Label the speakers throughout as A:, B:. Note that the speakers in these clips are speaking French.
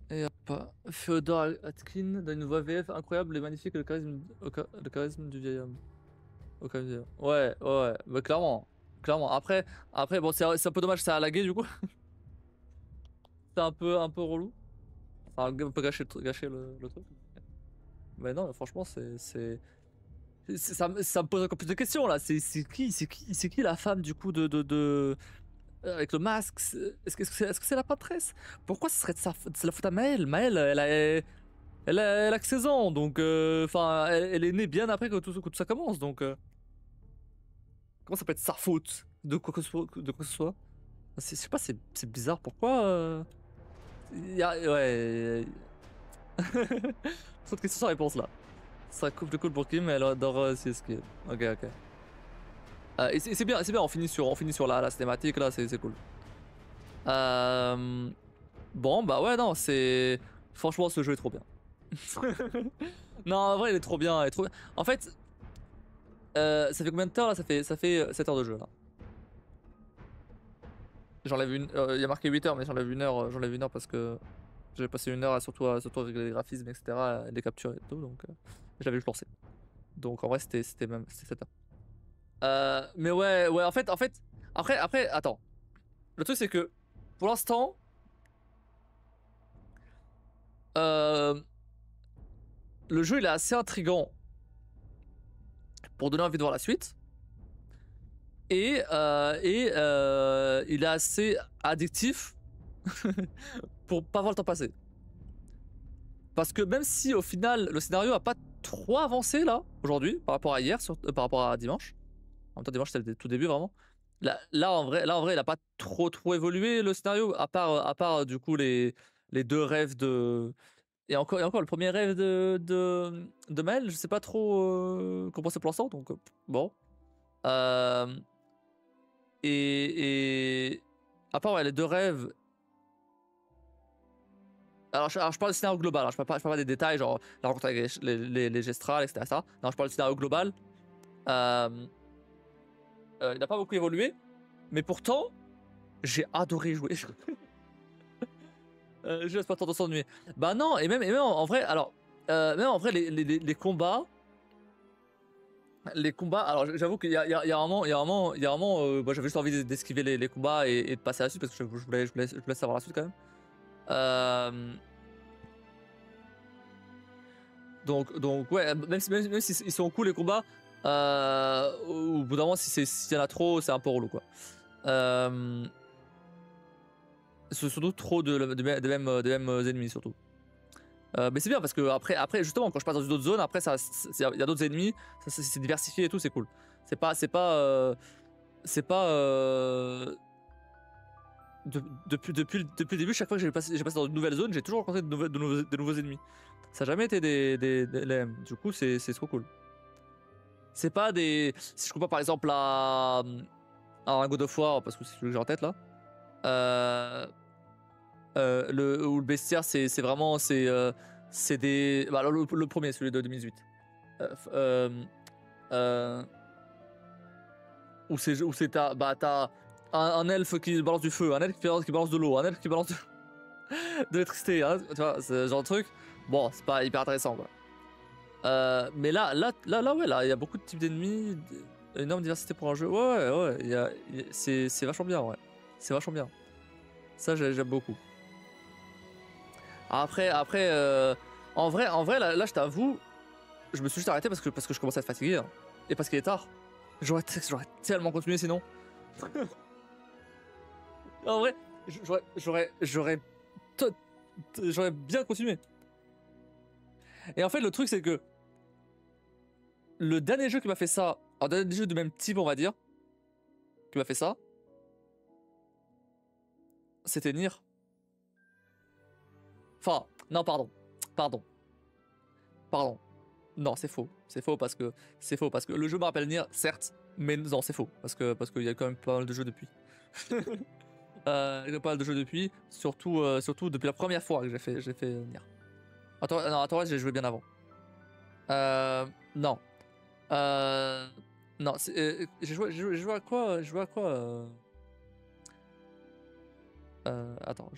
A: Et hop, Féodor Atkin donne une voix VF incroyable et magnifique et le charisme du vieil homme. Aucun vieil homme. Ouais, ouais, ouais, bah clairement. Clairement. Après bon, c'est un peu dommage, ça a lagué du coup. C'est un peu relou. Enfin, un peu gâcher le truc. Mais non, franchement, ça me pose encore plus de questions là. C'est qui la femme du coup avec le masque? Est-ce que c'est la patresse? Pourquoi ce serait c'est la faute à Maëlle? Maëlle, elle a que 16 ans, donc enfin, elle est née bien après que tout ça commence, donc comment ça peut être sa faute de quoi que ce soit, Je sais pas, c'est bizarre. Pourquoi ouais. Trop de questions sans réponse là. Ça coupe de cool pour Kim, mais elle adore CSK. Ok, ok. Et c'est bien, on finit sur la cinématique là, c'est cool. Euh, bon, bah ouais, non, c'est. Franchement, ce jeu est trop bien. Non, en vrai, il est trop bien. Il est trop bien. En fait, ça fait combien de temps là? Ça fait 7 heures de jeu là. J'enlève une. Il y a marqué 8 heures, mais j'enlève une heure parce que j'ai passé une heure à surtout avec les graphismes, etc., les captures et tout, donc j'avais juste lancé. Donc en vrai, c'était 7 heures. Mais ouais, ouais, en fait, après, attends. Le truc, c'est que pour l'instant, euh, le jeu il est assez intriguant pour donner envie de voir la suite. Et il est assez addictif pour pas voir le temps passer. Parce que même si au final le scénario a pas trop avancé là aujourd'hui par rapport à hier, par rapport à dimanche. En même temps dimanche c'était le tout début vraiment. En vrai il a pas trop évolué le scénario à part du coup les deux rêves de et encore le premier rêve de Maël, je sais pas trop comment c'est pour l'instant donc bon. Euh, et à part ouais, les deux rêves. Alors, je parle du scénario global, hein, je parle pas des détails, genre la rencontre avec les gestrales, etc. Non, je parle du scénario global. Euh, il n'a pas beaucoup évolué, mais pourtant, j'ai adoré jouer. Je laisse pas tant de s'ennuyer. Bah non, et même en vrai, alors, même en vrai, les combats. Les combats, alors j'avoue qu'il y a un moment, bah, j'avais juste envie d'esquiver les combats et de passer à la suite parce que je voulais savoir la suite quand même. Euh, donc ouais, même si ils sont cool les combats, au bout d'un moment, s'il y en a trop, c'est un peu relou quoi. C'est surtout trop des mêmes ennemis surtout. Mais c'est bien parce que après justement quand je passe dans une autre zone, après il y a d'autres ennemis, c'est diversifié et tout, c'est cool. C'est pas depuis le début, chaque fois que j'ai passé dans une nouvelle zone, j'ai toujours rencontré de nouveaux ennemis. Ça n'a jamais été des LM. Du coup, c'est trop cool. C'est pas des. Si je compare par exemple à un God of War, parce que c'est celui que j'ai en tête là, euh, ou le bestiaire, c'est vraiment. C'est des. Bah, alors, le premier, celui de 2018. Euh, euh, euh, t'as un elfe qui balance du feu, un elfe qui balance de l'eau, un elfe qui balance de l'électricité, hein, tu vois, c'est ce genre de truc. Bon, c'est pas hyper intéressant quoi. Mais ouais, là, il y a beaucoup de types d'ennemis, une énorme diversité pour un jeu. Ouais, ouais, ouais, c'est vachement bien, ouais. C'est vachement bien. Ça, j'aime beaucoup. Après, en vrai, là, je t'avoue, je me suis juste arrêté parce que je commençais à être fatigué, hein. Et parce qu'il est tard. J'aurais tellement continué sinon. En vrai, to- j'aurais bien continué. Et en fait, le truc, c'est que le dernier jeu qui m'a fait ça, un dernier jeu de même type, on va dire, qui m'a fait ça, c'était Nier. Enfin, non, pardon, pardon. Non, c'est faux. C'est faux parce que le jeu me rappelle Nier, certes, mais non, c'est faux parce qu'il y a quand même pas mal de jeux depuis. Il y a pas mal de jeux depuis, surtout depuis la première fois que j'ai fait Nier. Attends, non, attends, j'ai joué bien avant. Non, euh, non, j'ai joué à quoi? J'ai joué à quoi? Attends,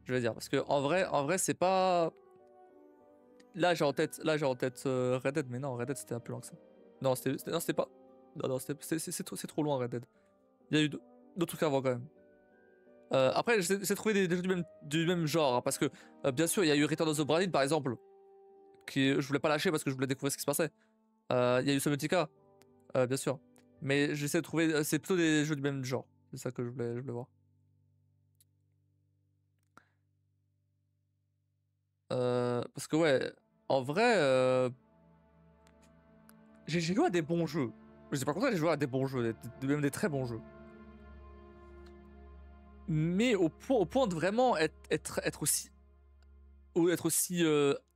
A: je vais dire. Parce que en vrai, c'est pas. Là, j'ai en tête Red Dead, mais non, Red Dead c'était un peu loin que ça. Non, c'était pas. Non, non, c'est trop loin Red Dead. Il y a eu d'autres trucs avant quand même. Après, j'ai trouvé des jeux du même genre, hein, parce que bien sûr, il y a eu Return of the Obra Dinn par exemple, je voulais pas lâcher parce que je voulais découvrir ce qui se passait. Il y a eu Subnautica, bien sûr. Mais j'essaie de trouver, c'est plutôt des jeux du même genre. C'est ça que je voulais voir. Parce que ouais, en vrai, j'ai joué à des bons jeux. Je sais pas contre, j'ai joué à des bons jeux, même des très bons jeux. Mais au point de vraiment être aussi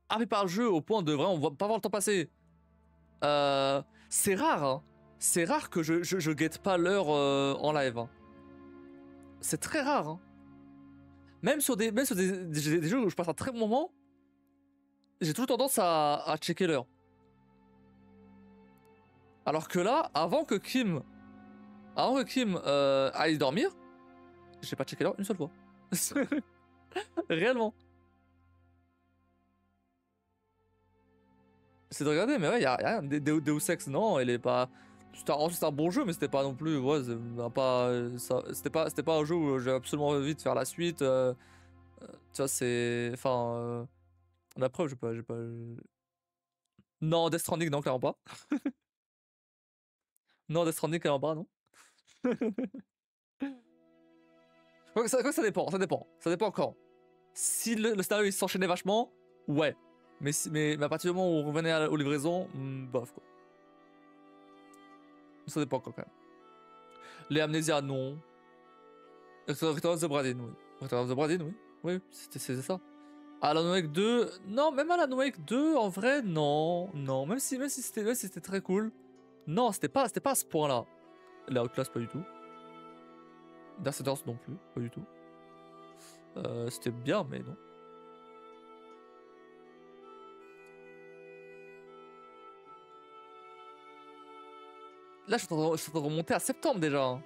A: happé par le jeu, au point de vraiment pas voir le temps passer. C'est rare, hein. C'est rare que je guette pas l'heure en live. Hein. C'est très rare. Hein. Même sur des jeux où je passe un très bon moment, j'ai toujours tendance à checker l'heure. Alors que là, avant que Kim aille dormir, j'ai pas checké l'heure une seule fois. Réellement. C'est de regarder, mais ouais, y a rien. Deus Ex, non, il est pas. C'était un bon jeu, mais c'était pas non plus. Ouais, c'était pas un jeu où j'ai absolument envie de faire la suite. Tu vois, c'est. Enfin. La preuve, j'ai pas. Non, Death Stranding, non, clairement pas. Non, Death Stranding, clairement pas, non. Ça dépend, ça dépend. Ça dépend encore. Si le scénario il s'enchaînait vachement, ouais. Mais à partir du moment où on revenait aux livraisons, bof quoi. Ça dépend encore quand même. Les Amnesia, non. Return of the Obra Dinn, oui. Return of the Obra Dinn, oui. Oui, c'était ça. Alan Wake 2, non, même Alan Wake 2, en vrai, non. Non, même si c'était très cool. Non, c'était pas à ce point-là. La Outlast, pas du tout. Darksiders non plus, pas du tout. C'était bien, mais non. Là, je suis en train de remonter à septembre déjà. Hein.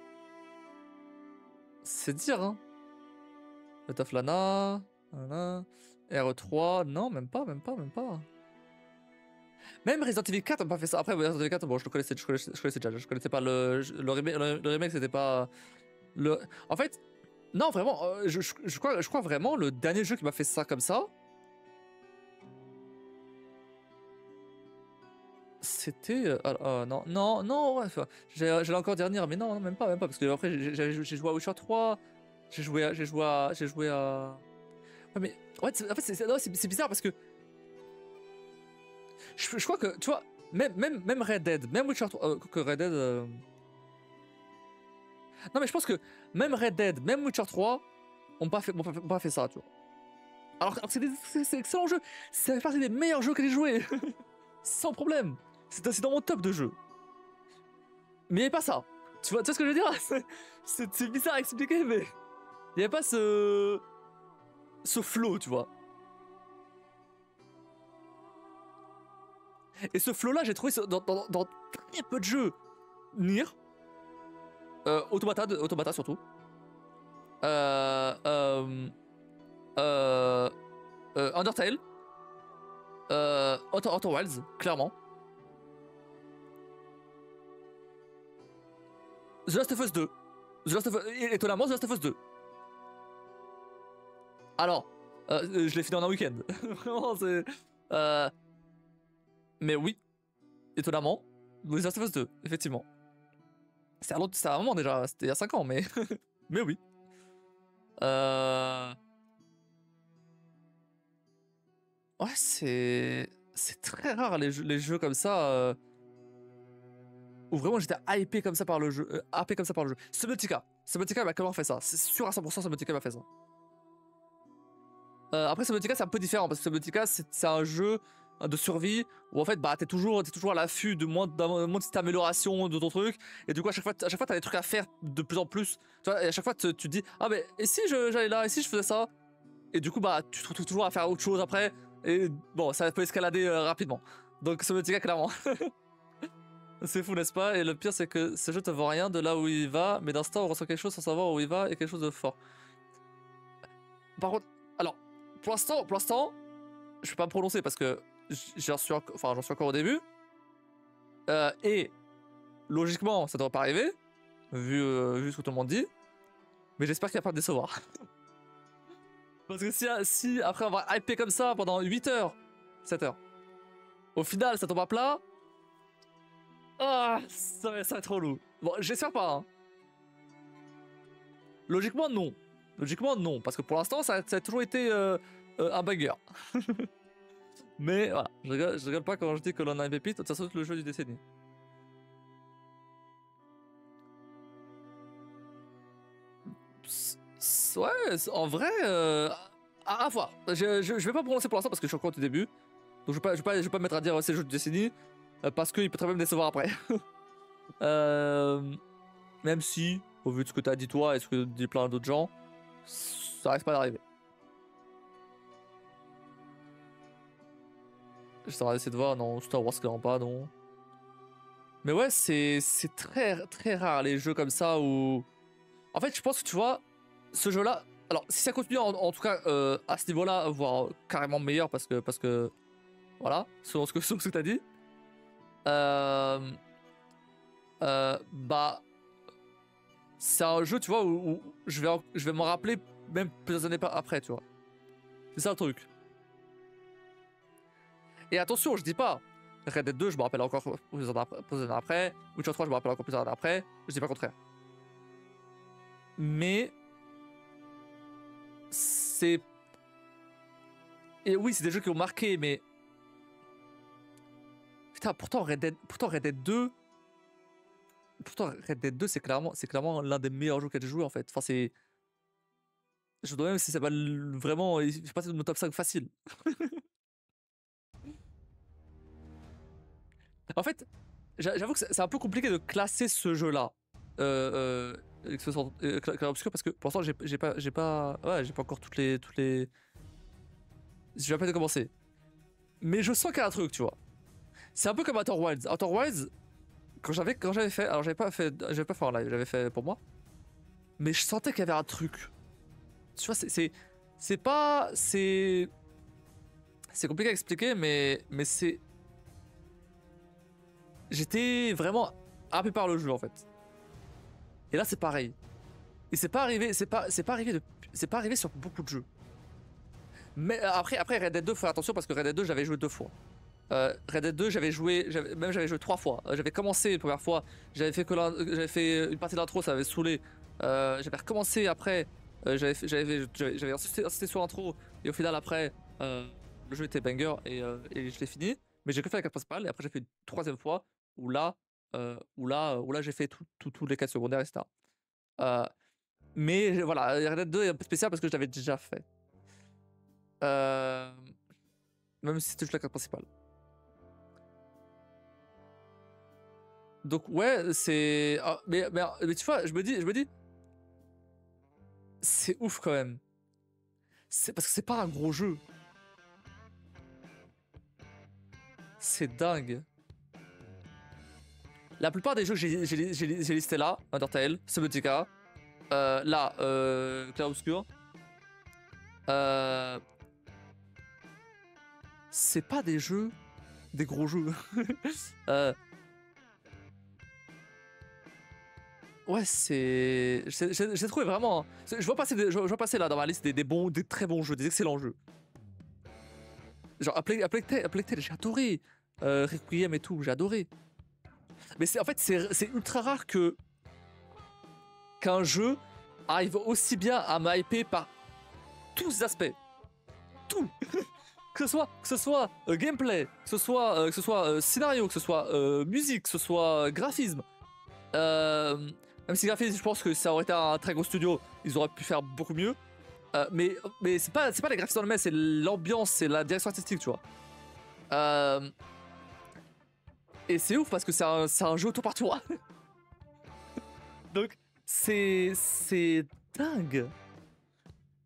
A: C'est dire, hein. Le Taflana, voilà. R3, non, même pas. Même Resident Evil 4 on n'a pas fait ça. Après, Resident Evil 4, bon, je le connaissais, déjà. Je connaissais pas le remake, c'était pas. En fait, non, vraiment, je crois vraiment le dernier jeu qui m'a fait ça comme ça. C'était. Non, ouais, j'allais encore dire, mais non, même pas, parce que après, j'ai joué à Witcher 3, j'ai joué à. Ouais, mais. Ouais, en fait, c'est bizarre parce que. Je crois que, tu vois, même Red Dead, même Witcher 3, que Red Dead. Non, mais je pense que même Red Dead, même Witcher 3 ont pas fait ça, tu vois. Alors que c'est excellent jeu. Ça fait partie des meilleurs jeux que j'ai joué. Sans problème. C'est dans mon top de jeux. Mais il n'y avait pas ça. Tu vois ce que je veux dire? C'est bizarre à expliquer, mais il n'y avait pas ce flow, tu vois. Et ce flow-là, j'ai trouvé dans très peu de jeux. Nier, Automata surtout. Undertale. Outer Wilds, clairement. The Last of Us 2. Étonnamment, The Last of Us 2. Alors, je l'ai fini en un week-end. Vraiment, c'est. Mais oui, étonnamment, The Last of Us 2, effectivement. C'est un moment déjà, c'était il y a 5 ans, mais. Mais oui. Ouais, c'est très rare les jeux comme ça. Où vraiment j'étais hypé comme ça par le jeu. Subnautica m'a clairement fait ça. C'est sûr à 100% Subnautica m'a fait ça. Après Subnautica c'est un peu différent parce que Subnautica c'est un jeu de survie où en fait bah t'es toujours à l'affût de moins de cette amélioration de ton truc et du coup à chaque fois t'as des trucs à faire de plus en plus. Tu vois, et à chaque fois tu te dis ah mais et si j'allais là, et si je faisais ça, et du coup bah tu te retrouves toujours à faire autre chose après et bon ça peut escalader rapidement. Donc Subnautica clairement. C'est fou, n'est-ce pas? Et le pire, c'est que ce jeu te vend rien de là où il va, mais d'instant, on ressent quelque chose sans savoir où il va et quelque chose de fort. Par contre, pour l'instant, je vais pas me prononcer parce que j'en suis encore au début. Et logiquement, ça devrait pas arriver, vu ce que tout le monde dit. Mais j'espère qu'il va pas me décevoir. Parce que si après avoir hypé comme ça pendant 8 heures, 7 heures, au final ça tombe à plat, ça va être trop lourd. Bon, j'espère pas. Hein. Logiquement, non. Logiquement, non. Parce que pour l'instant, ça a toujours été un banger. Mais voilà, je rigole pas quand je dis que l'on a une pépite, ça saute le jeu du décennie. Ouais, en vrai, à voir. Je vais pas prononcer pour l'instant parce que je suis encore au début. Donc je vais pas me mettre à dire c'est le jeu du décennie. Parce qu'il peut très bien me décevoir après. Même si, au vu de ce que t'as dit toi et ce que dit plein d'autres gens, ça risque pas d'arriver. J'essaierai d'essayer de voir, non, Star Wars clairement pas, non. Mais ouais, c'est très rare les jeux comme ça où... En fait, je pense que tu vois, ce jeu-là... Alors, si ça continue en tout cas à ce niveau-là, voire carrément meilleur parce que voilà, selon ce que t'as dit. Bah... C'est un jeu, tu vois, où je vais m'en rappeler même plusieurs années après, tu vois. C'est ça le truc. Et attention, je dis pas, Red Dead 2, je me rappelle encore plusieurs années après. Witcher 3, je me rappelle encore plusieurs années après. Je dis pas le contraire. Mais... c'est... Et oui, c'est des jeux qui ont marqué, mais... Putain, pourtant Red Dead 2... Pourtant, Red Dead 2, c'est clairement l'un des meilleurs jeux que j'ai joué en fait. Enfin, c'est... Je dois même si ça va vraiment... Il fait partie de mon top 5 facile. En fait, j'avoue que c'est un peu compliqué de classer ce jeu-là. Clair Obscur, parce que pour l'instant, j'ai pas encore toutes les... Je vais pas de commencer. Mais je sens qu'il y a un truc, tu vois. C'est un peu comme Outer Wilds. Outer Wilds, quand j'avais fait... Alors, j'avais pas fait en live, j'avais fait pour moi. Mais je sentais qu'il y avait un truc. Tu vois, c'est pas... C'est compliqué à expliquer, mais c'est... J'étais vraiment happé par le jeu, en fait. Et là, c'est pareil. Et c'est pas arrivé sur beaucoup de jeux. Mais après Red Dead 2, faut faire attention parce que Red Dead 2, j'avais joué 2 fois. Red Dead 2, j'avais joué 3 fois. J'avais commencé une première fois, j'avais fait une partie de l'intro, ça m'avait saoulé. J'avais recommencé après, j'avais insisté sur l'intro et au final après, le jeu était banger et je l'ai fini. Mais j'ai que fait la quête principale et après j'ai fait une 3e fois où là j'ai fait tous les quêtes secondaires, etc. Mais voilà, Red Dead 2 est un peu spécial parce que je l'avais déjà fait. Même si c'était juste la carte principale. Donc ouais, c'est... mais tu vois, je me dis... C'est ouf quand même. C'est parce que c'est pas un gros jeu. C'est dingue. La plupart des jeux que j'ai listés là, Undertale, Subnautica, là, Clair Obscur, c'est pas des jeux, des gros jeux. Ouais, c'est... J'ai trouvé vraiment... Je vois passer là dans ma liste des très bons jeux, des excellents jeux. Genre, A Plague Tale, j'ai adoré. Requiem et tout, j'ai adoré. Mais en fait, c'est ultra rare qu'un jeu arrive aussi bien à me hyper par tous les aspects. Tout. que ce soit gameplay, que ce soit scénario, que ce soit musique, que ce soit graphisme. Même si graphisme, je pense que ça aurait été un très gros studio, ils auraient pu faire beaucoup mieux. Mais c'est pas les graphismes dans le même, c'est l'ambiance, c'est la direction artistique, tu vois. Et c'est ouf parce que c'est un jeu auto par tour. Donc c'est dingue.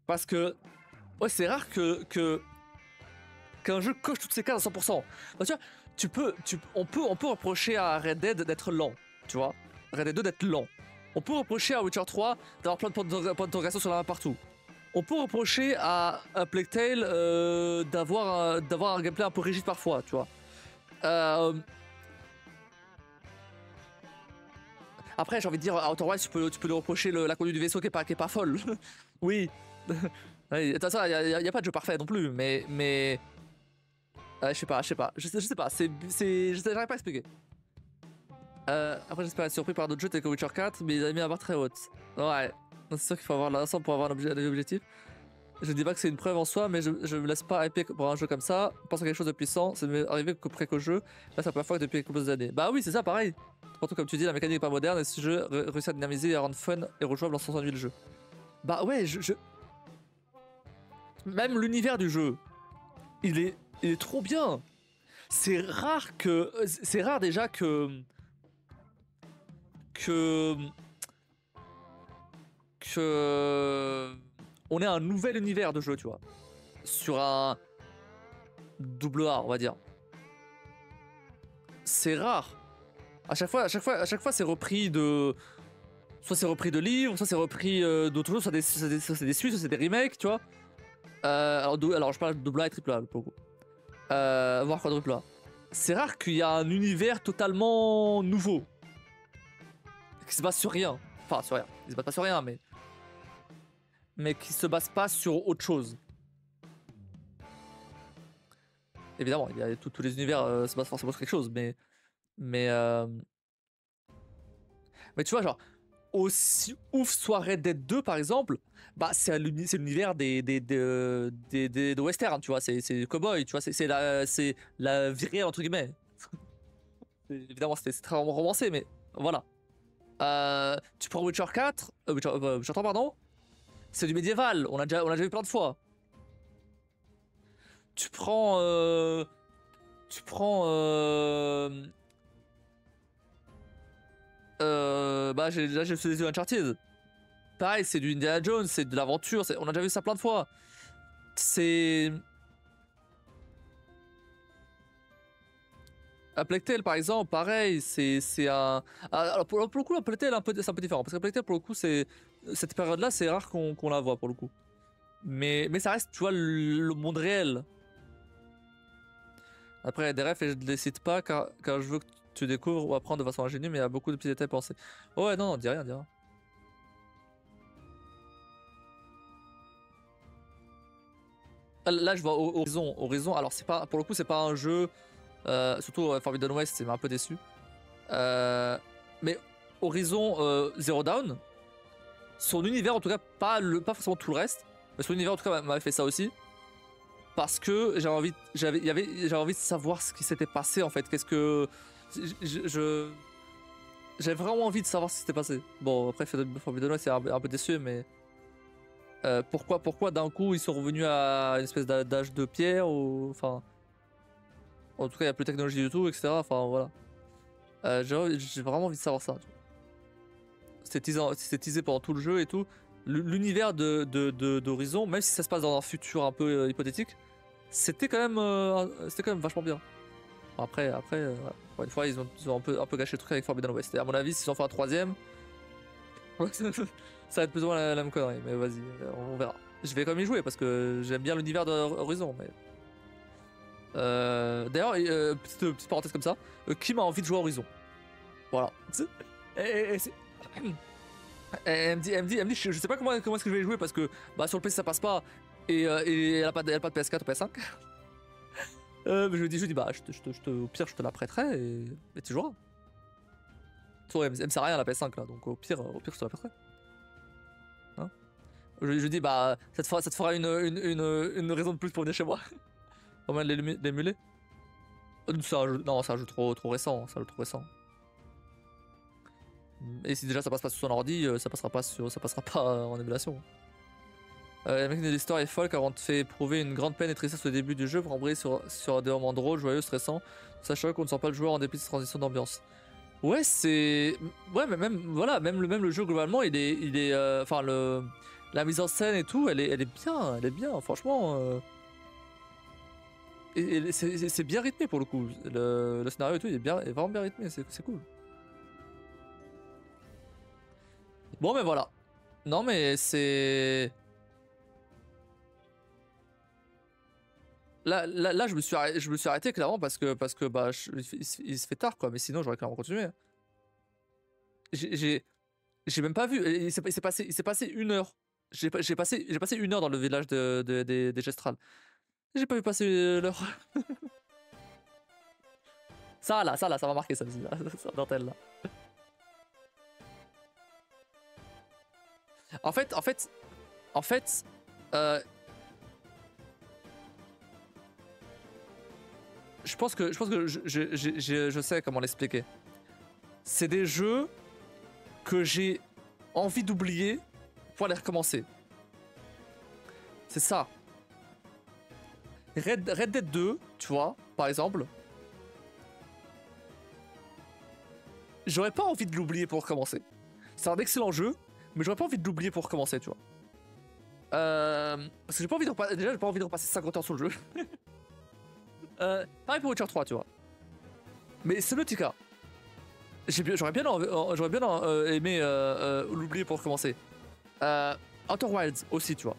A: Parce que ouais, c'est rare qu'un jeu coche toutes ses cases à 100%. Donc, tu vois, on peut reprocher à Red Dead d'être lent, tu vois. Red Dead 2 d'être lent. On peut reprocher à Witcher 3 d'avoir plein de points d'interrogation sur la map partout. On peut reprocher à Plague Tale d'avoir un gameplay un peu rigide parfois, tu vois. Après, j'ai envie de dire, à Outer Wilds, tu peux lui reprocher la conduite du vaisseau qui est pas folle. Oui. Ouais, de toute façon, y a pas de jeu parfait non plus, mais... je sais pas, je sais pas, j'arrive pas à expliquer. Après, j'espère être surpris par d'autres jeux tels que Witcher 4, mais ils avaient mis la barre très haute. Ouais, c'est sûr qu'il faut avoir l'ensemble pour avoir un objectif. Je dis pas que c'est une preuve en soi, mais je me laisse pas hyper pour un jeu comme ça. Pense à quelque chose de puissant, c'est arrivé qu'après qu'au jeu. Là, c'est la première fois que depuis quelques années. Bah oui, c'est ça, pareil. Surtout comme tu dis, la mécanique est pas moderne et ce jeu réussit à dynamiser et à rendre fun et rejouable sans ennuyer le jeu. Bah ouais, même l'univers du jeu, il est trop bien. C'est rare déjà que on ait un nouvel univers de jeu, tu vois, sur un double A, on va dire. C'est rare. À chaque fois, c'est repris de, soit c'est repris de livres, soit c'est repris d'autres choses, soit c'est des suites, soit c'est des remakes, tu vois. Alors je parle de double A et triple A pour le coup. Voire quadruple A. C'est rare qu'il y a un univers totalement nouveau. Qui se base sur rien. Enfin, sur rien. Il se base pas sur rien, mais qui se base pas sur autre chose. Évidemment, il y a tous les univers se basent forcément sur quelque chose, mais tu vois, genre, aussi ouf soit Red Dead 2 par exemple, bah c'est l'univers de western, tu vois, c'est cowboy, tu vois, c'est la vie réelle entre guillemets. Évidemment, c'est très romancé, mais voilà. Tu prends Witcher 4, Witcher 3 pardon, c'est du médiéval, on l'a déjà vu plein de fois. Tu prends bah j'ai fait des Uncharted. Pareil, c'est du Indiana Jones, c'est de l'aventure, on a déjà vu ça plein de fois. C'est... A Plague Tale par exemple, pareil, c'est un... Alors pour le coup, A Plague Tale c'est un peu différent, parce que Plague Tale pour le coup, cette période-là, c'est rare qu'on la voit pour le coup. Mais ça reste, tu vois, le monde réel. Après, il y a des refs et je ne les cite pas car je veux que tu découvres ou apprendre de façon ingénue, mais il y a beaucoup de petits détails pensés. Oh ouais, non, dis rien, dis rien. Là, je vois Horizon. Horizon, alors c'est pas, pour le coup, c'est pas un jeu. Surtout Forbidden West, c'est un peu déçu. Mais Horizon Zero Dawn, son univers, en tout cas, pas forcément tout le reste, mais son univers, en tout cas, m'avait fait ça aussi. Parce que j'avais envie de savoir ce qui s'était passé en fait. Qu'est-ce que. J'avais vraiment envie de savoir ce qui s'était passé. Bon, après, Forbidden West, c'est un peu déçu, mais. Pourquoi d'un coup ils sont revenus à une espèce d'âge de pierre ou. Enfin. En tout cas, il n'y a plus de technologie du tout, etc. Enfin, voilà. J'ai vraiment envie de savoir ça. C'était teasé pendant tout le jeu et tout. L'univers d'Horizon, même si ça se passe dans un futur un peu hypothétique, c'était quand même vachement bien. Après, voilà. Encore une fois, ils ont un peu gâché le truc avec Forbidden West. Et à mon avis, s'ils en font un troisième, ça va être plus ou moins la même connerie. Mais vas-y, on verra. Je vais quand même y jouer parce que j'aime bien l'univers d'Horizon. Mais... D'ailleurs, petite parenthèse comme ça, qui m'a envie de jouer à Horizon? Voilà. Et elle me dit, je sais pas comment est-ce que je vais y jouer parce que bah, sur le PC ça passe pas et elle a pas de PS4 ou PS5. Mais je lui dis bah au pire je te la prêterai et tu joueras. Elle me sert à rien la PS5 là, donc au pire je te la prêterai. Hein, je lui dis bah ça te fera une raison de plus pour venir chez moi. Au moins de l'émuler. C'est un jeu trop récent, c'est un jeu trop récent. Et si déjà ça passe pas sur son ordi, ça passera pas en émulation. La mécanique de l'histoire est folle car on te fait éprouver une grande peine et tristesse au début du jeu pour embrayer sur des moments drôles, joyeux, stressants, sachant qu'on ne sent pas le joueur en dépit de cette transition d'ambiance. Ouais, c'est... Ouais, mais même le jeu globalement, il est enfin, la mise en scène et tout, elle est bien, franchement. Et c'est bien rythmé pour le coup. Le scénario et tout, est vraiment bien rythmé, c'est cool. Bon, mais voilà. Non, mais c'est... Là, je me suis arrêté clairement parce que bah, il se fait tard, quoi. Mais sinon, j'aurais clairement continué. J'ai j'ai- j'ai même pas vu. Il s'est passé 1 heure. J'ai passé 1 heure dans le village des Gestrales. J'ai pas vu passer l'heure. Ça m'a marqué, ça, ça dentelle, là. En fait, en fait, en fait, euh, je pense que je sais comment l'expliquer. C'est des jeux que j'ai envie d'oublier pour les recommencer. C'est ça. Red Dead 2, tu vois, par exemple, j'aurais pas envie de l'oublier pour recommencer. C'est un excellent jeu, mais j'aurais pas envie de l'oublier pour recommencer, tu vois. Parce que j'ai pas envie de repasser. Déjà, j'ai pas envie de repasser 50 heures sur le jeu. Pareil pour Witcher 3, tu vois. Mais Subnautica, j'aurais bien, aimé l'oublier pour recommencer. Outer Wilds aussi, tu vois.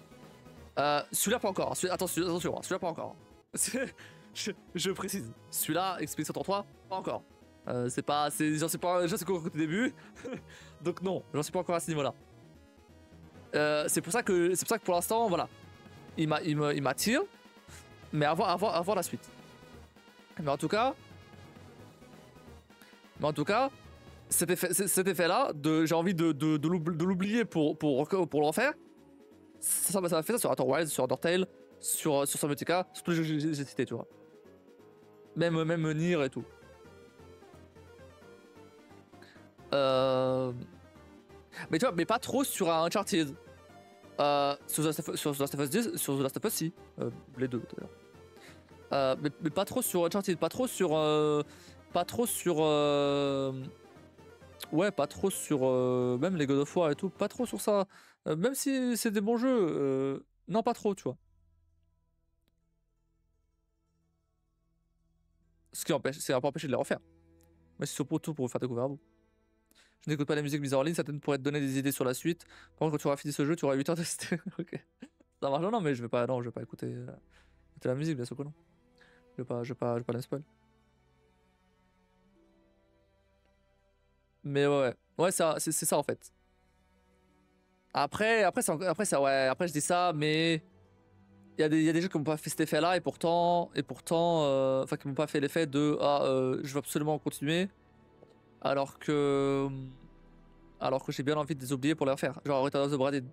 A: Celui-là pas encore. Attention, celui-là pas encore. Je précise. Celui-là, Expedition 3, pas encore. C'est pas, j'en sais pas, je sais qu'au début. Donc non, j'en suis pas encore à ce niveau-là. C'est pour ça que pour l'instant, voilà, il m'attire, mais à voir la suite. Mais en tout cas, cet effet-là, j'ai envie de l'oublier pour le refaire. Ça m'a fait ça sur Outer Wilds, sur Undertale, sur Subnautica, sur tous les jeux que j'ai cités, tu vois. Même Nier et tout. Mais tu vois, mais pas trop sur un Uncharted. Sur The Last of Us 10, sur The Last of Us, si. Les deux, d'ailleurs. Mais pas trop sur Uncharted, pas trop sur... pas trop sur... Ouais, pas trop sur... même les God of War et tout, pas trop sur ça. Même si c'est des bons jeux, non, pas trop, tu vois. Ce qui empêche, c'est un peu empêcher de les refaire. Mais c'est surtout pour vous faire découvrir à vous. Je n'écoute pas la musique mise en ligne, certaines pourraient te donner des idées sur la suite. Par contre, quand tu auras fini ce jeu, tu auras 8 heures de tester. Ok. Ça marche, non, mais je vais pas écouter, écouter la musique, bien sûr que non. Je vais pas la spoil. Mais ouais. Ouais, c'est ça en fait. Après, je dis ça, mais il y a des jeux qui m'ont pas fait cet effet-là, et pourtant, enfin, qui m'ont pas fait l'effet de je veux absolument continuer, alors que, j'ai bien envie de les oublier pour les refaire. Genre Return of the Obra Dinn.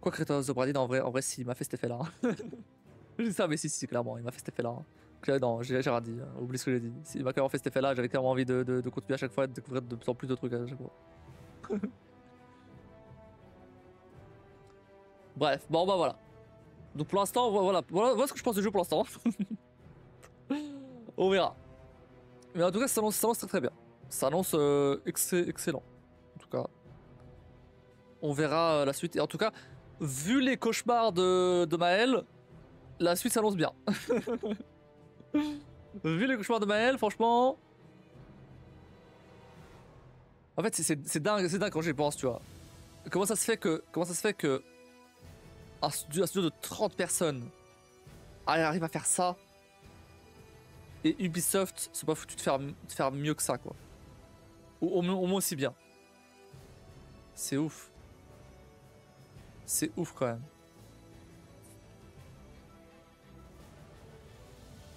A: Quoi que Return of the Obra Dinn, en vrai, si, il m'a fait cet effet-là. Je dis ça, mais si, clairement, il m'a fait cet effet-là. Non, j'ai rien dit, hein. Oublie ce que j'ai dit. Il m'a clairement fait cet effet-là, j'avais clairement envie de continuer à chaque fois, de découvrir de plus en plus de trucs à chaque fois. Bref, bon bah voilà. Donc pour l'instant, voilà ce que je pense du jeu pour l'instant. On verra. Mais en tout cas, ça s'annonce très très bien. Ça annonce excellent. En tout cas, on verra la suite. Et en tout cas, vu les cauchemars de Maël, la suite s'annonce bien. Vu les cauchemars de Maël, franchement... En fait, c'est dingue quand j'y pense, tu vois. Comment ça se fait que un studio de 30 personnes arrive à faire ça, et Ubisoft c'est pas foutu de faire mieux que ça, quoi. Ou au moins aussi bien. C'est ouf. C'est ouf quand même.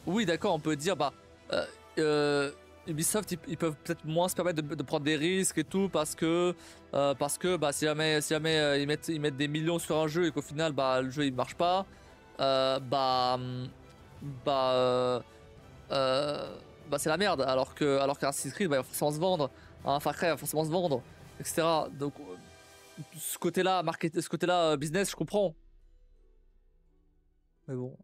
A: Oui, d'accord, on peut dire, bah, Ubisoft, ils peuvent peut-être moins se permettre de prendre des risques et tout, parce que bah, si jamais ils mettent des millions sur un jeu et qu'au final, bah, le jeu il marche pas, bah, bah c'est la merde. Alors qu'un Assassin's Creed, bah, il va forcément se vendre, un Far Cry va forcément se vendre, etc. Donc, ce côté-là, business, je comprends. Mais bon,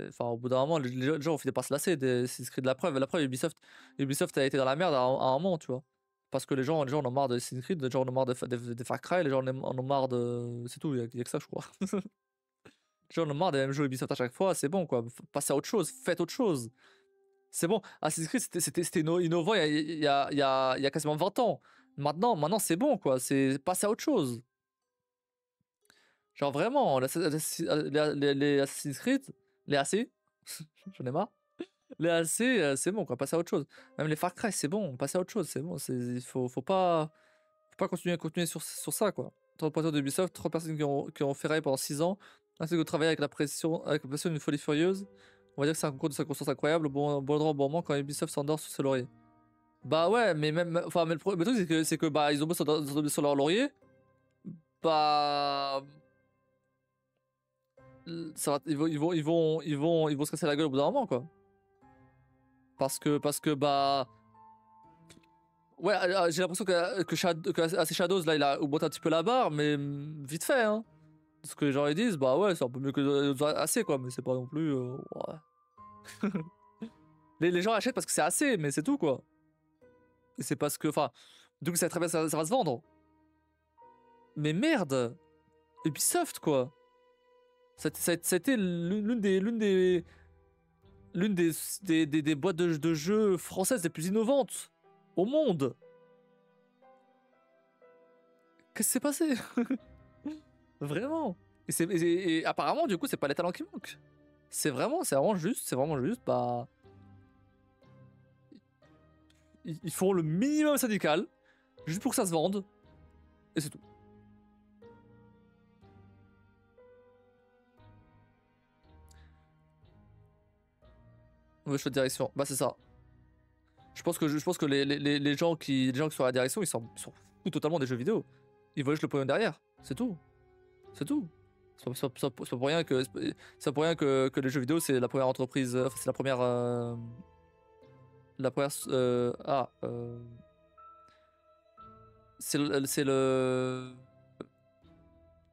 A: enfin, au bout d'un moment, les gens ont fini par se lasser des Assassin's Creed. La preuve, Ubisoft a été dans la merde à un moment, tu vois. Parce que les gens en ont marre de Assassin's Creed, les gens en ont marre de Far Cry, les gens en ont marre de... C'est tout, il y a que ça, je crois. Les gens en ont marre des mêmes jeux Ubisoft à chaque fois, c'est bon, quoi. Passez à autre chose, faites autre chose. C'est bon, Assassin's Creed, c'était innovant il y a quasiment 20 ans. Maintenant c'est bon, quoi. C'est passer à autre chose. Genre vraiment, les Assassin's Creed, Les AC, j'en ai marre. Les AC, c'est bon, quoi, passer à autre chose. Même les Far Cry, c'est bon, passer à autre chose, c'est bon. Il faut pas continuer sur ça, quoi. Trop de pointeurs d'Ubisoft, 3 personnes qui ont ferraillé pendant 6 ans, ainsi que travailler avec la pression d'une folie furieuse. On va dire que c'est un concours de circonstances incroyable, bon endroit, au bon moment, quand Ubisoft s'endort sur ses lauriers. Bah ouais, mais même, enfin, mais le truc c'est que bah ils ont bossé sur leur laurier, bah ça va, ils vont se casser la gueule au bout d'un moment, quoi. Parce que bah ouais, j'ai l'impression que AC Shadows là il a augmenté un petit peu la barre, mais vite fait, hein. Ce que les gens ils disent, bah ouais, c'est un peu mieux que AC, quoi, mais c'est pas non plus ouais. Les gens achètent parce que c'est AC, mais c'est tout, quoi. Et c'est parce que, enfin, donc c'est très bien, ça va se vendre. Mais merde, Ubisoft, quoi. Ça a été l'une des boîtes de jeux françaises les plus innovantes au monde. Qu'est-ce qui s'est passé? Vraiment. Et apparemment, du coup, c'est pas les talents qui manquent. C'est vraiment juste, bah. Ils font le minimum syndical, juste pour que ça se vende, et c'est tout. Ouais, choix de direction, bah c'est ça. Je pense que les gens qui sont à la direction, ils s'en foutent totalement des jeux vidéo. Ils voient juste le pognon derrière, c'est tout. C'est tout. C'est pas pour rien que les jeux vidéo c'est la première entreprise, enfin c'est la première c'est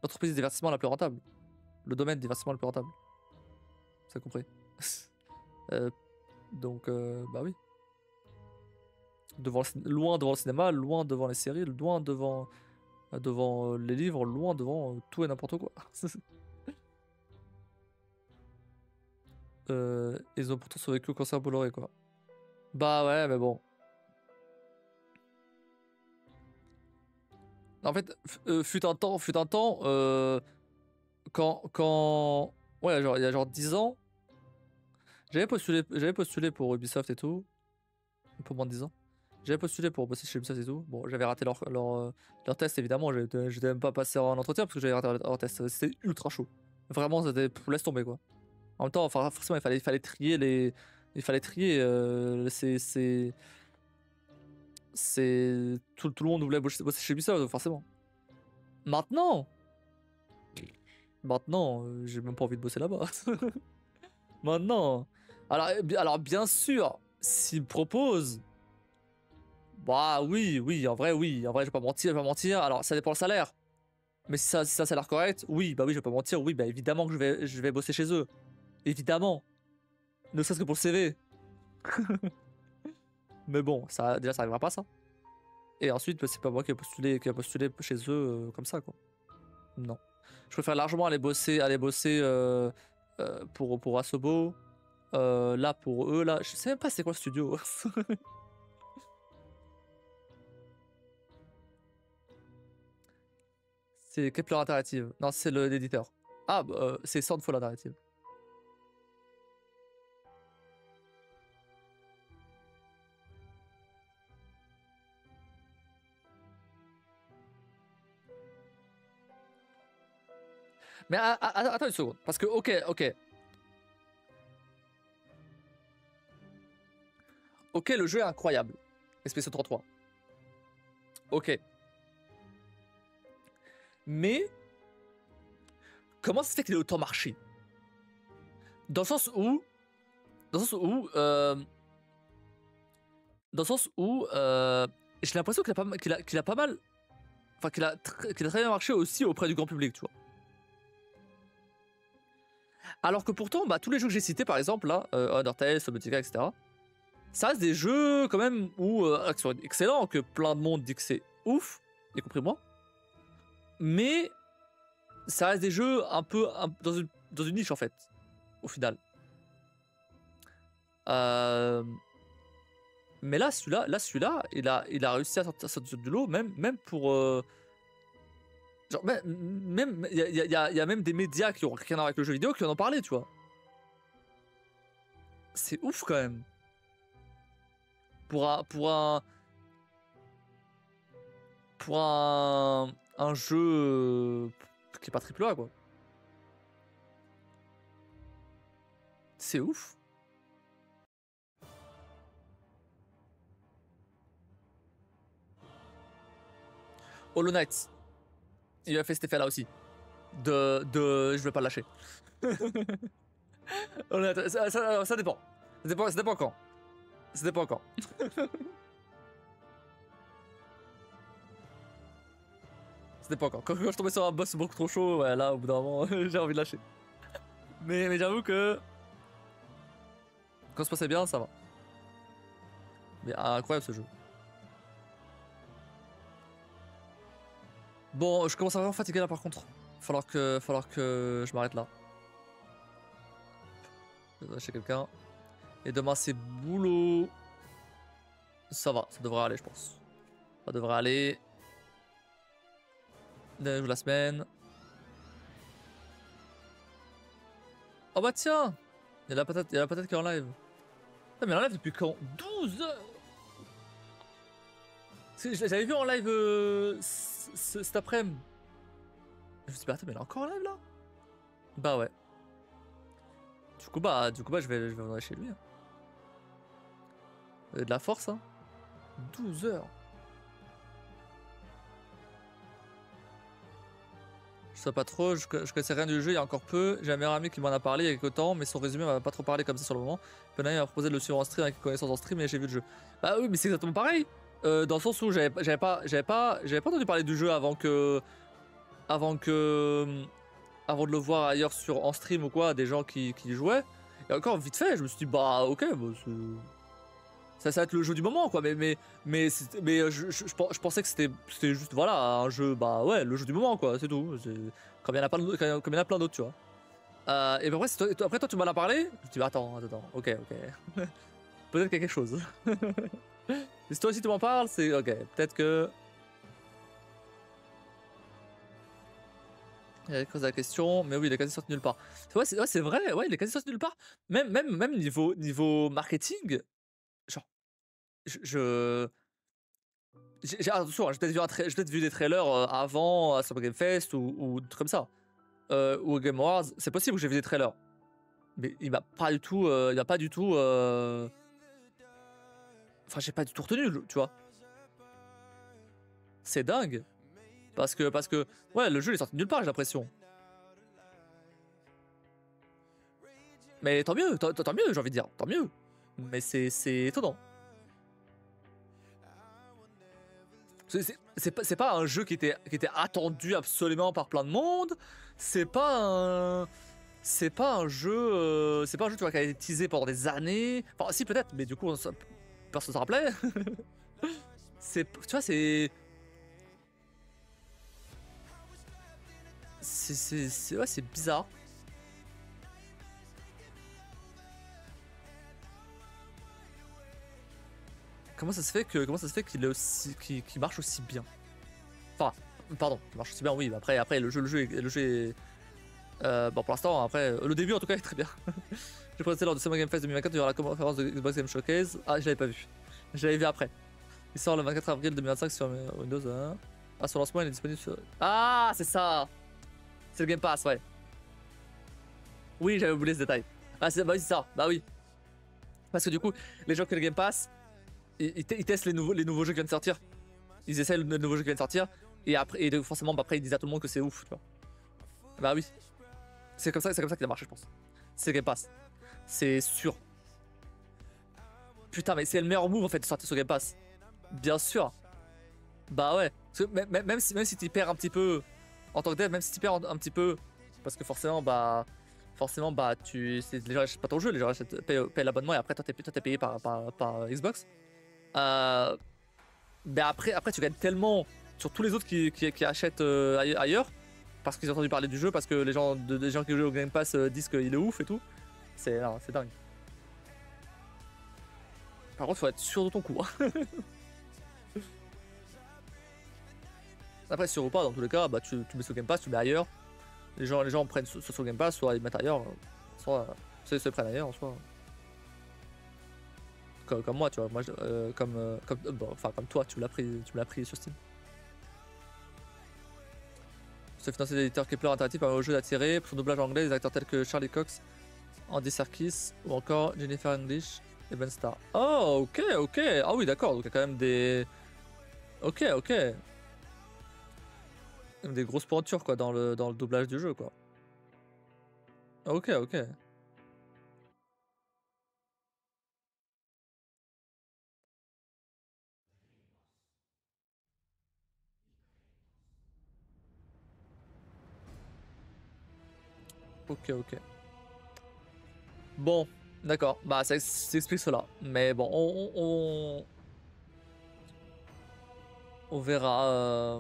A: l'entreprise de divertissement la plus rentable. Le domaine de divertissement le plus rentable. Ça compris. Donc bah oui. Loin devant le cinéma, loin devant les séries, loin devant les livres, loin devant tout et n'importe quoi. Ils ont pourtant survécu au cancer Bolloré, quoi. Bah ouais, mais bon. En fait, fut un temps, quand... Ouais, genre, il y a genre 10 ans, j'avais postulé pour Ubisoft et tout, pour moins de 10 ans. J'avais postulé pour bosser chez Ubisoft et tout. Bon, j'avais raté leur test, évidemment. J'étais même pas passé en entretien parce que j'avais raté leur test. C'était ultra chaud. Vraiment, c'était... Laisse tomber, quoi. En même temps, enfin, forcément, il fallait trier les... Il fallait trier... Tout le monde voulait bosser chez Ubisoft, forcément. Maintenant, j'ai même pas envie de bosser là-bas. Maintenant. Alors bien sûr, s'ils me proposent, bah oui, en vrai, je vais pas mentir. Alors ça dépend le salaire. Mais si ça a un salaire correct, oui, bah oui, je vais pas mentir, oui, bah évidemment que je vais bosser chez eux. Évidemment. Ne serait-ce que pour le CV. Mais bon, déjà ça arrivera pas ça. Et ensuite, bah, c'est pas moi qui a postulé chez eux comme ça, quoi. Non. Je préfère largement aller bosser pour Asobo. Là, pour eux, là, je sais même pas c'est quoi le studio. C'est Kepler Interactive. Non, c'est l'éditeur. Ah, c'est Soundfall Interactive. Mais attends une seconde, parce que ok, le jeu est incroyable. SPC33. Ok. Mais comment ça se fait qu'il ait autant marché? Dans le sens où j'ai l'impression qu'il a pas mal, enfin qu'il a très bien marché aussi auprès du grand public, tu vois. Alors que pourtant, bah, tous les jeux que j'ai cités, par exemple, là, Undertale, Subnautica, etc., ça reste des jeux quand même qui sont excellents, que plein de monde dit que c'est ouf, y compris moi. Mais ça reste des jeux un peu dans une niche en fait, au final. Mais là, celui-là, il a réussi à sortir du lot, même pour. Genre, même il y a même des médias qui ont rien à voir avec le jeu vidéo qui en ont parlé, tu vois. C'est ouf quand même. Pour un jeu qui est pas triple A quoi. C'est ouf. Hollow Knight. Il a fait cet effet là aussi. Je vais pas le lâcher. Hollow Knight, ça dépend. Ça dépend quand. Ça dépend quand. Ça dépend quand. Quand je tombais sur un boss beaucoup trop chaud, ouais, là au bout d'un moment j'ai envie de lâcher. Mais j'avoue que quand ça se passait bien, ça va. Mais incroyable ce jeu. Bon, je commence à vraiment fatiguer là par contre. Falloir que je m'arrête là. Je vais lâcher quelqu'un. Et demain c'est boulot. Ça va, ça devrait aller je pense. Ça devrait aller. Dernier jour de la semaine. Oh bah tiens, il y a la patate qui est en live. Putain, mais en live depuis quand? 12 heures. J'avais vu en live cet après-midi. Je me suis dit, bah attends, mais elle est encore en live là? Bah ouais. Du coup, je vais venir chez lui. Hein. Il y a de la force, hein. 12 heures. Je sais pas trop, je connaissais rien du jeu il y a encore peu. J'ai un meilleur ami qui m'en a parlé il y a quelques temps, mais son résumé m'a pas trop parlé comme ça sur le moment. Penay m'a proposé de le suivre en stream avec connaissance en stream et j'ai vu le jeu. Bah oui, mais c'est exactement pareil. Dans le sens où j'avais pas entendu parler du jeu avant de le voir ailleurs en stream ou quoi, des gens qui y jouaient. Et encore vite fait, je me suis dit bah ok, bah, ça va être le jeu du moment quoi. Mais je pensais que c'était juste voilà un jeu, bah ouais, le jeu du moment quoi, c'est tout. Comme il y en a plein d'autres, tu vois. Et après, après toi tu m'en as parlé, je me dis bah, attends, ok. Peut-être qu'il y a quelque chose. Et si toi aussi tu m'en parles, c'est ok, peut-être que. Il a creusé la question, mais oui, il est quasi sorti nulle part. C'est vrai, ouais, il est quasi sorti nulle part. Même niveau marketing, genre, attention, j'ai peut-être vu des trailers avant à Summer Game Fest ou trucs comme ça. Ou Game Awards, c'est possible que j'ai vu des trailers. Mais il m'a pas du tout. Enfin, j'ai pas du tout retenu, tu vois. C'est dingue. Parce que, ouais, le jeu il est sorti nulle part, j'ai l'impression. Mais tant mieux, tant mieux, j'ai envie de dire, tant mieux. Mais c'est étonnant. C'est pas un jeu qui était attendu absolument par plein de monde. C'est pas un jeu, tu vois, qui a été teasé pendant des années. Enfin, si peut-être, mais du coup, personne s'en rappelait. Tu vois, c'est ouais, c'est bizarre. Comment ça se fait qu'il est aussi qu'il marche aussi bien? Enfin, pardon, il marche aussi bien, oui. Après le jeu est bon, pour l'instant, après le début en tout cas est très bien. J'ai présenté lors de Summer Game Fest 2024 durant la conférence de Xbox Game Showcase. Ah, je l'avais pas vu. Je l'avais vu après. Il sort le 24 avril 2025 sur Windows 1. Ah, son lancement il est disponible sur. Ah, c'est ça. C'est le Game Pass, ouais. Oui, j'avais oublié ce détail. Ah, bah oui, c'est ça. Bah oui. Parce que du coup, les gens qui ont le Game Pass, ils testent les nouveaux jeux qui viennent de sortir. Ils essayent le nouveau jeu qui vient de sortir. Et après, forcément, bah, après, ils disent à tout le monde que c'est ouf, tu vois. Bah oui. C'est comme ça qu'il a marché, je pense. C'est Game Pass. C'est sûr. Putain, mais c'est le meilleur move en fait de sortir sur Game Pass. Bien sûr. Bah ouais. Parce que même si tu perds un petit peu en tant que dev, même si tu perds un petit peu, parce que forcément, bah les gens achètent pas ton jeu, les gens payent l'abonnement et après toi t'es payé par Xbox. Mais après tu gagnes tellement sur tous les autres qui achètent ailleurs parce qu'ils ont entendu parler du jeu, parce que les gens qui jouent au Game Pass disent qu'il est ouf et tout. C'est dingue. Par contre, faut être sûr de ton coup. Hein. Après, sûr ou pas, dans tous les cas, bah, tu mets sur Game Pass, tu mets ailleurs. Les gens prennent sur Game Pass, soit ils mettent ailleurs, soit ils se prennent ailleurs, soit. comme moi, tu vois. Moi, bon, enfin, comme toi, tu me l'as pris sur Steam. Se financer des éditeurs Kepler Interactive permet au jeu d'attirer pour son doublage anglais des acteurs tels que Charlie Cox, Andy Serkis ou encore Jennifer English et Ben Starr. Oh, ok, ok. Ah oui, d'accord. Donc il y a quand même des. Ok, ok. Même des grosses pointures quoi dans le doublage du jeu quoi. Ok, ok. Ok, ok. Bon, d'accord. Bah, ça explique cela. Mais bon, on verra.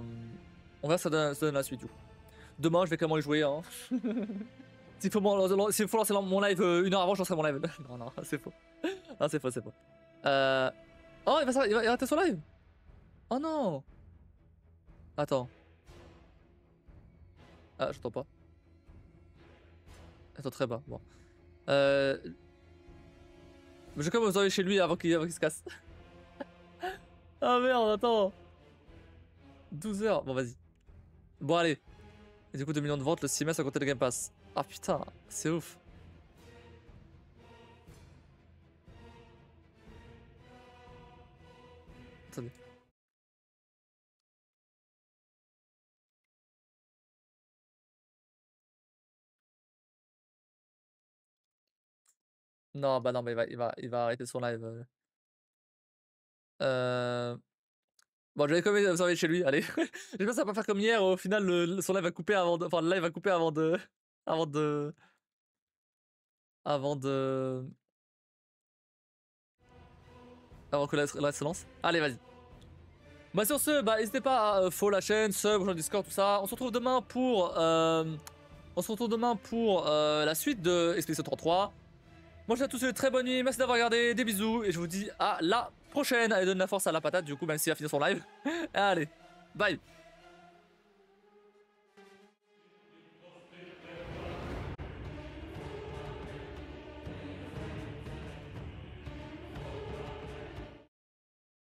A: On verra ça donne la suite du coup. Demain, je vais clairement y jouer. Hein. S'il faut, s'il faut lancer mon live 1 heure avant, je lancerai mon live. Non, non, c'est faux. Non, c'est faux, c'est faux. Oh, il va arrêter son live. Oh non. Attends. Ah, j'entends pas. Attends, très bas. Bon. Je vais quand même vous envoyer chez lui avant qu'il se casse. Ah merde, attends. 12 heures. Bon, vas-y. Bon, allez. Et du coup, 2 millions de ventes le 6 mai sans compter le Game Pass. Ah putain, c'est ouf. Attendez. Non, bah non, mais il va arrêter son live. Bon, je vais quand même vous envoyer chez lui, allez. J'espère que ça va pas faire comme hier, au final, son live va couper avant de. Enfin, le live va couper avant de. Avant de. Avant de. Avant que la se lance. Allez, vas-y. Bah, sur ce, bah, n'hésitez pas à follow la chaîne, sub, rejoindre le Discord, tout ça. On se retrouve demain pour. La suite de Expedition 33. Moi, je vous souhaite à tous une très bonne nuit. Merci d'avoir regardé. Des bisous. Et je vous dis à la prochaine. Allez, donne la force à la patate, du coup, même s'il a fini son live. Allez, bye.